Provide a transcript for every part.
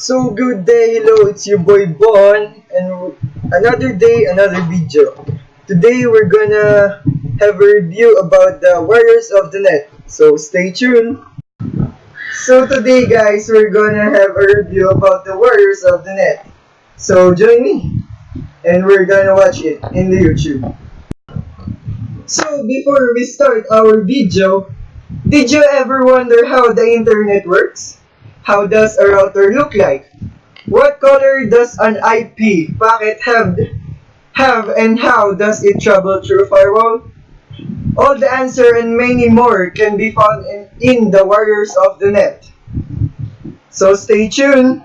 So good day, hello, it's your boy Vhon, and another day, another video. Today we're gonna have a review about the Warriors of the Net, so stay tuned. So today guys, we're gonna have a review about the Warriors of the Net. So join me, and we're gonna watch it in the YouTube. So before we start our video, did you ever wonder how the internet works? How does a router look like? What color does an IP packet have and how does it travel through firewall? All the answer and many more can be found in the Warriors of the Net. So stay tuned!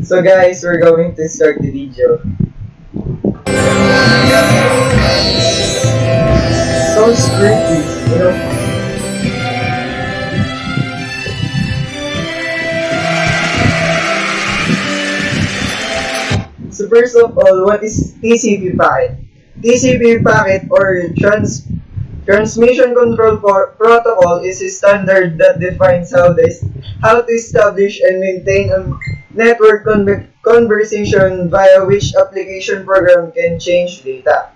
So guys, we're going to start the video. Sounds creepy, you know? So first of all, what is TCP packet? TCP packet or Transmission Control Protocol is a standard that defines how to establish and maintain a network conversation via which application program can change data.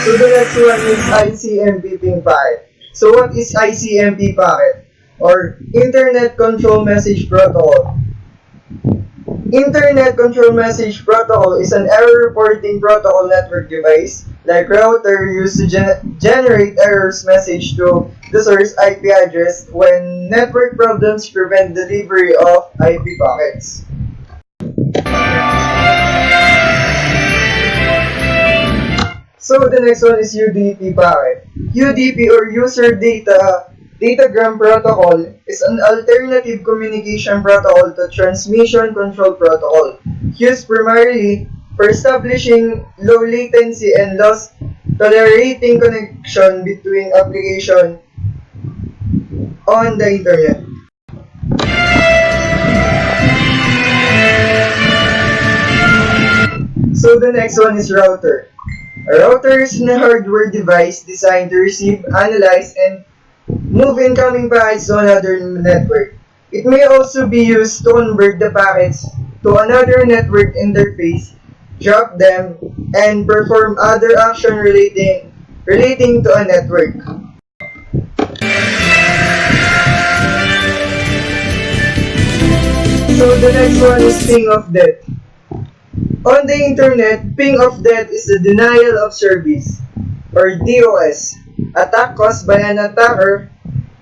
So the next one is ICMP ping packet. So what is ICMP packet? Or Internet Control Message Protocol. Internet Control Message Protocol is an error reporting protocol network device like router used to generate errors message to the source IP address when network problems prevent delivery of IP packets. So the next one is UDP packet. UDP or User Datagram Protocol is an alternative communication protocol to Transmission Control Protocol, used primarily for establishing low latency and loss tolerating connection between applications on the internet. So the next one is router. A router is a hardware device designed to receive, analyze, and move incoming packets to another network. It may also be used to convert the packets to another network interface, drop them, and perform other actions relating to a network. So the next one is ping of death. On the internet, ping of death is the denial of service, or DOS, attack caused by an attacker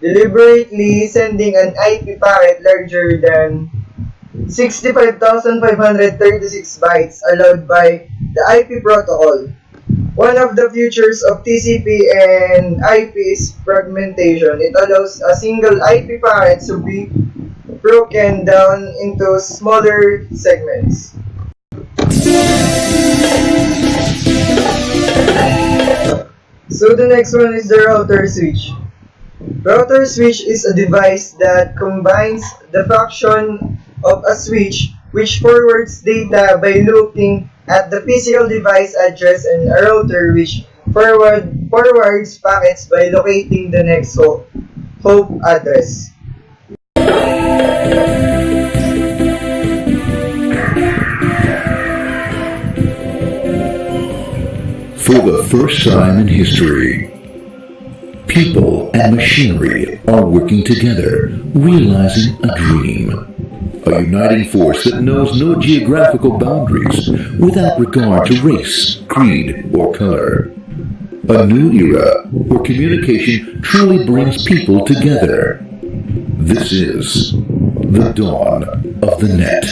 deliberately sending an IP packet larger than 65,536 bytes allowed by the IP protocol. One of the features of TCP and IP is fragmentation. It allows a single IP packet to be broken down into smaller segments. So the next one is the router switch. Router switch is a device that combines the function of a switch which forwards data by looking at the physical device address and a router which forwards packets by locating the next host address. For the first time in history, people and machinery are working together, realizing a dream. A uniting force that knows no geographical boundaries without regard to race, creed, or color. A new era where communication truly brings people together. This is the dawn of the net.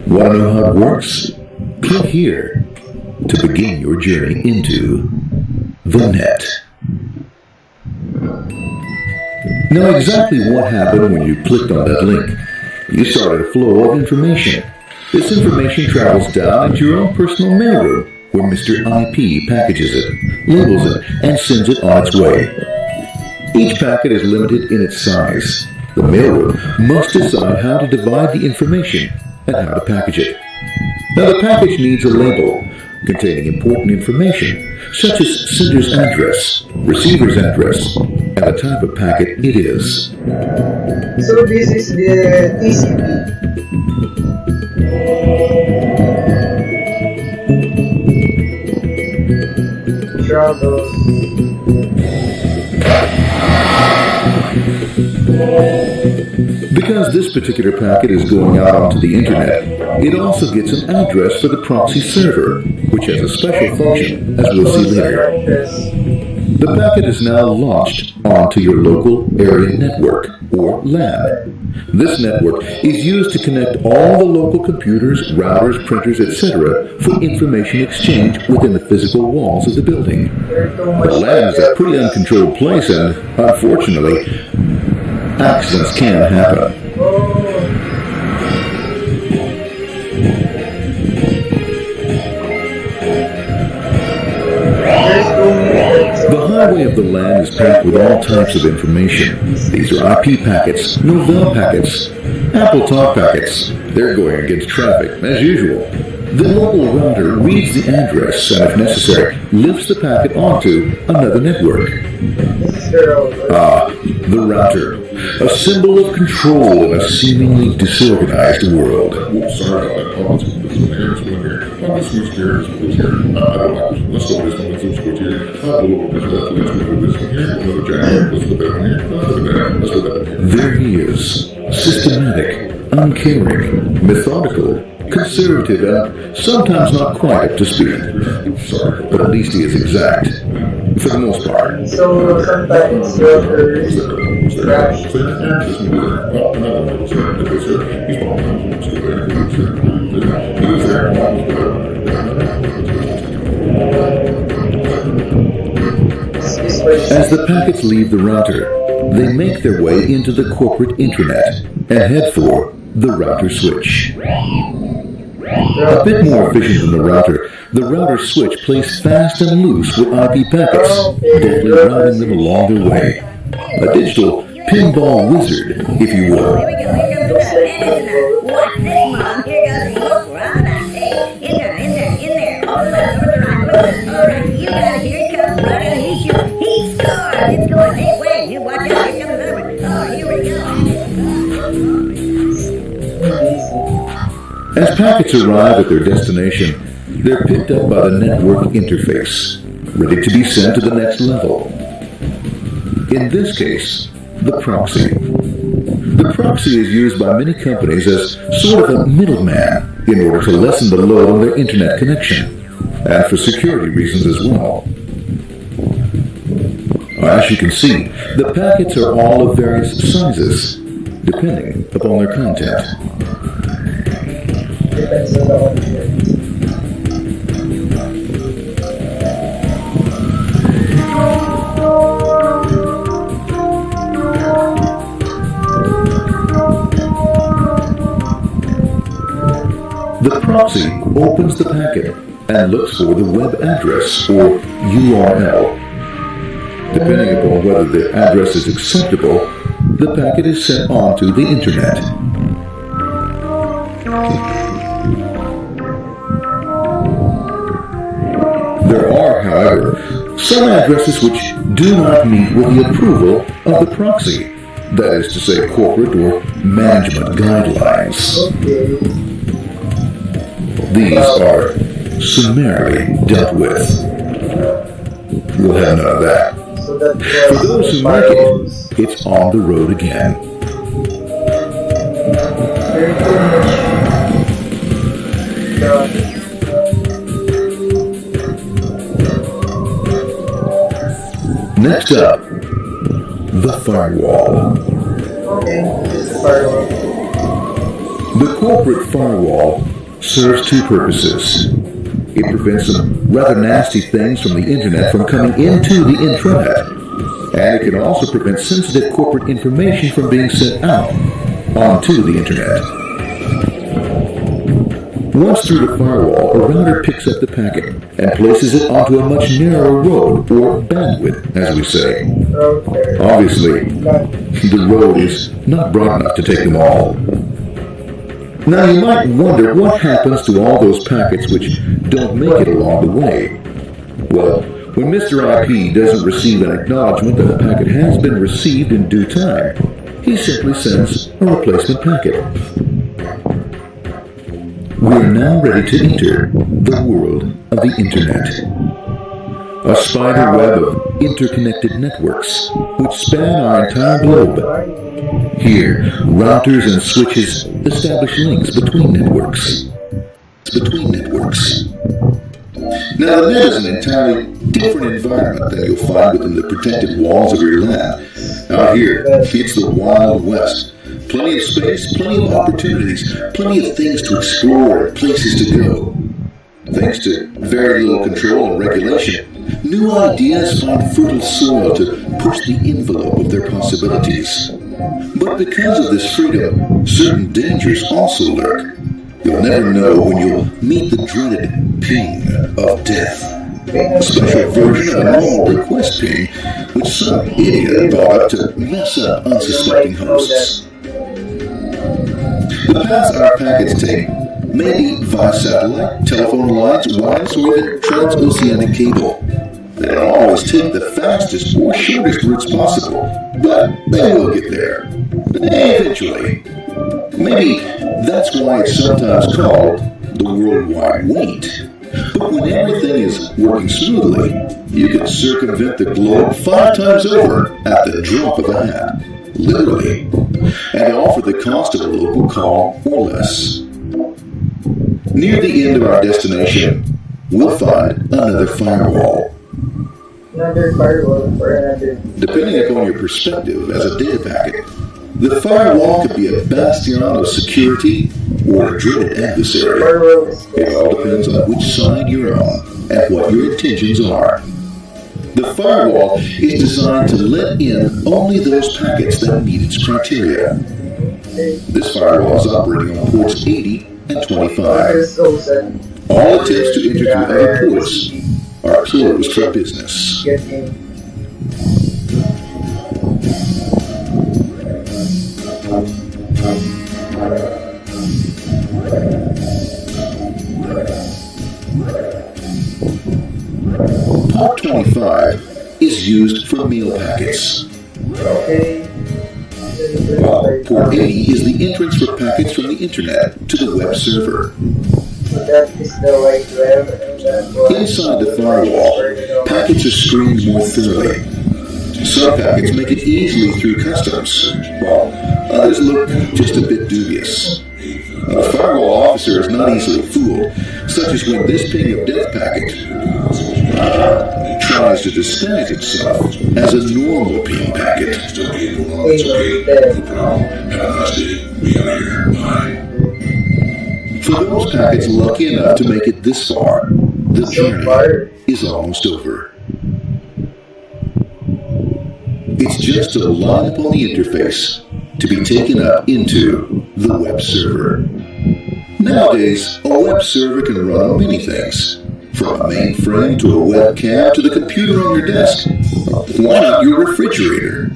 Want to know how it works? Click here to begin your journey into the net. Now exactly what happened when you clicked on that link? You started a flow of information. This information travels down into your own personal mailroom where Mr. IP packages it, labels it, and sends it on its way. Each packet is limited in its size. The mailroom must decide how to divide the information and how to package it. Now the package needs a label. containing important information, such as sender's address, receiver's address, and the type of packet it is. So this is the TCP. Trouble. Because this particular packet is going out onto the internet, it also gets an address for the proxy server, which has a special function, as we'll see later. The packet is now launched onto your local area network, or LAN. This network is used to connect all the local computers, routers, printers, etc. for information exchange within the physical walls of the building. The LAN is a pretty uncontrolled place, and unfortunately, accidents can happen. The highway of the LAN is packed with all types of information. These are IP packets, Novell packets, Apple Talk packets. They're going against traffic, as usual. The local router reads the address and, if necessary, lifts the packet onto another network. The router. A symbol of control in a seemingly disorganized world. Whoops, sorry about that. Let's put this one here, this one here. This one's here, this one's here. I don't like this one. Let's go with this one, this one's here. Let's put this one here. Another jacket. Let's put that one here. Let's put that. Let's put that one here. There he is. Systematic, uncaring, methodical, conservative, and sometimes not quite up to speed. Sorry. But at least he is exact. For the most part. So sometimes servers crash. As the packets leave the router, they make their way into the corporate intranet and head for the router switch. A bit more efficient than the router switch plays fast and loose with IP packets, deftly routing them along their way. A digital pinball wizard, if you will. Here we go, here comes the listener. Watch this, Mom. Here goes the look right back. Hey, in there. Over the left, over the right. All right, you got it. Here he comes. Right in, he shoots. He scores. It's going. Hey, wait. You watch out. Here comes another one. Oh, here we go. As packets arrive at their destination, they're picked up by the network interface, ready to be sent to the next level. In this case, the proxy. The proxy is used by many companies as sort of a middleman in order to lessen the load on their internet connection, and for security reasons as well. As you can see, the packets are all of various sizes, depending upon their content. Depends on the audience. The proxy opens the packet and looks for the web address or URL. Depending upon whether the address is acceptable, the packet is sent on to the internet. There are, however, some addresses which do not meet with the approval of the proxy, that is to say corporate or management guidelines. These are summarily dealt with. We'll have none of that. For those who make it, it's on the road again. Next up, the firewall. The corporate firewall serves two purposes. It prevents some rather nasty things from the internet from coming into the intranet, and it can also prevent sensitive corporate information from being sent out onto the internet. Once through the firewall, a router picks up the packet and places it onto a much narrower road, or bandwidth, as we say. Obviously, the road is not broad enough to take them all. Now you might wonder what happens to all those packets which don't make it along the way. Well, when Mr. IP doesn't receive an acknowledgement that a packet has been received in due time, he simply sends a replacement packet. We are now ready to enter the world of the Internet. A spider web of interconnected networks which span our entire globe. Here, routers and switches establish links between networks. Now, the net is an entirely different environment than you'll find within the protected walls of your lab. Out here, it's the Wild West. Plenty of space, plenty of opportunities, plenty of things to explore and places to go. Thanks to very little control and regulation, new ideas find fertile soil to push the envelope of their possibilities. But because of this freedom, certain dangers also lurk. You'll never know when you'll meet the dreaded ping of death. A special version of a normal request ping, which some idiot thought up to mess up unsuspecting hosts. The paths our packets take may be via satellite, telephone lines, wireless, or even transoceanic cable. They don't always take the fastest or shortest routes possible, but they will get there. Eventually. Maybe that's why it's sometimes called the Worldwide Wait. But when everything is working smoothly, you can circumvent the globe 5 times over at the drop of a hat. Literally. And all for the cost of a local call or less. Near the end of our destination, we'll find another firewall. Another firewall for another. Depending upon your perspective as a data packet, the firewall could be a bastion of security or a dreaded adversary. It all depends on which side you're on and what your intentions are. The firewall is designed to let in only those packets that meet its criteria. This firewall is operating on ports 80 and 25. All attempts to enter through other ports are closed for business. Port 25 is used for mail packets, while Port 80 is the entrance for packets from the Internet to the web server. Inside the firewall, packets are screened more thoroughly. Some packets make it easily through customs, while others look just a bit dubious. A firewall officer is not easily fooled, such as when this ping of death packet tries to disguise itself as a normal ping packet. For those packets lucky enough to make it this far, the journey is almost over. It's just a line upon the interface to be taken up into the web server. Nowadays, a web server can run on many things, from a mainframe to a webcam to the computer on your desk. Why not your refrigerator?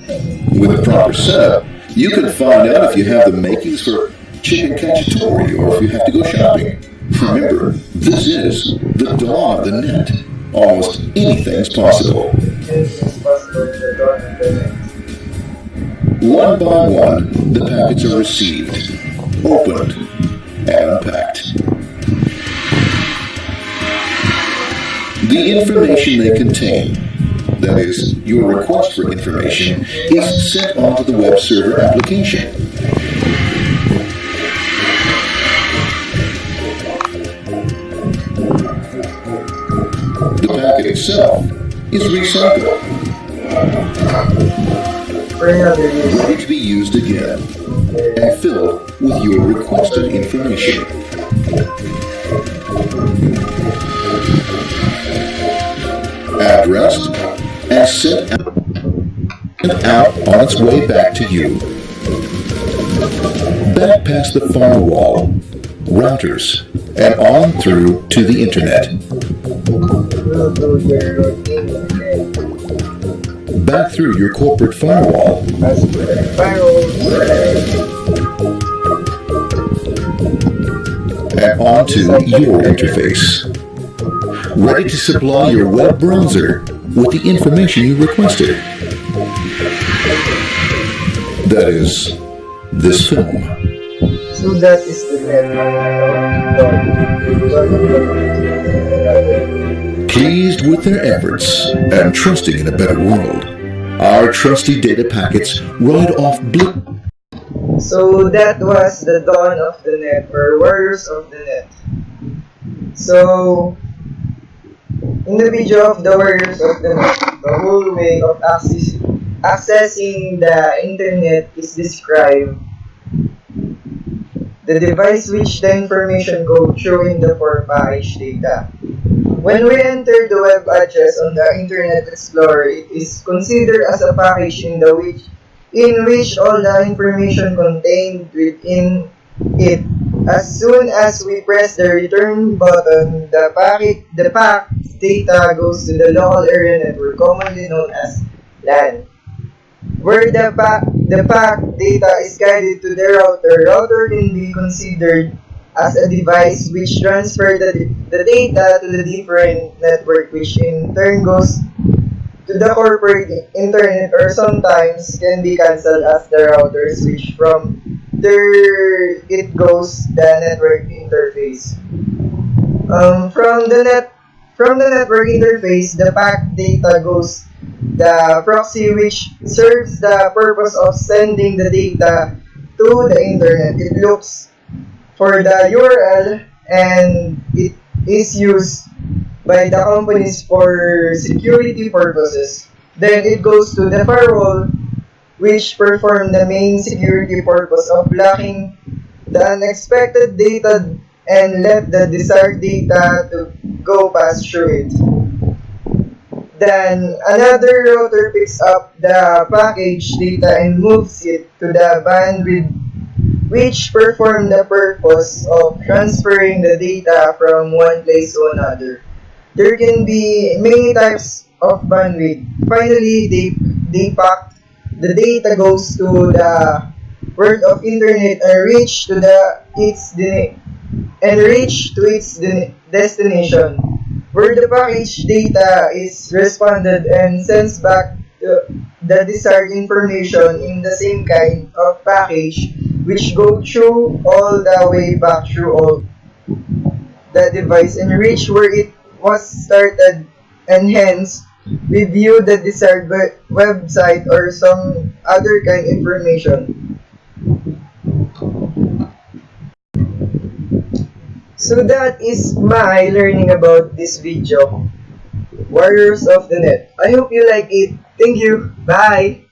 With a proper setup, you can find out if you have the makings for chicken cacciatore or if you have to go shopping. Remember, this is the dawn of the net. Almost anything's possible. One by one, the packets are received, opened, and unpacked. The information they contain, that is, your request for information, is sent onto the web server application. The packet itself is recycled, ready to be used again, and filled with your requested information. Addressed and sent out on its way back to you. Back past the firewall, routers, and on through to the Internet. Back through your corporate firewall. and onto your interface. Ready to supply your web browser with the information you requested. That is, this film. So that is the net. Pleased with their efforts and trusting in a better world, our trusty data packets ride off blip. So that was the dawn of the net, or warriors of the net. So in the video of the warriors of the net, the whole way of accessing the internet is described. The device which the information go through in the form package data. When we enter the web address on the Internet Explorer, it is considered as a package in which all the information contained within it. As soon as we press the return button, the packed data goes to the local area network, commonly known as LAN, where the packed data is guided to the router. Router can be considered as a device which transfers the data to the different network, which in turn goes to the corporate internet, or sometimes can be cancelled as the router switch from there it goes the network interface. From the network interface, the packed data goes the proxy, which serves the purpose of sending the data to the internet. It looks for the URL and it is used by the companies for security purposes. Then it goes to the firewall, which perform the main security purpose of blocking the unexpected data and let the desired data to go pass through it. Then another router picks up the package data and moves it to the bandwidth, which perform the purpose of transferring the data from one place to another. There can be many types of bandwidth. Finally, they pack the data goes to the world of internet and reach to its destination, where the package data is responded and sends back the desired information in the same kind of package, which go through all the way back through all the device and reach where it was started, and hence we view the desired website or some other kind information. So that is my learning about this video, Warriors of the Net. I hope you like it. Thank you. Bye.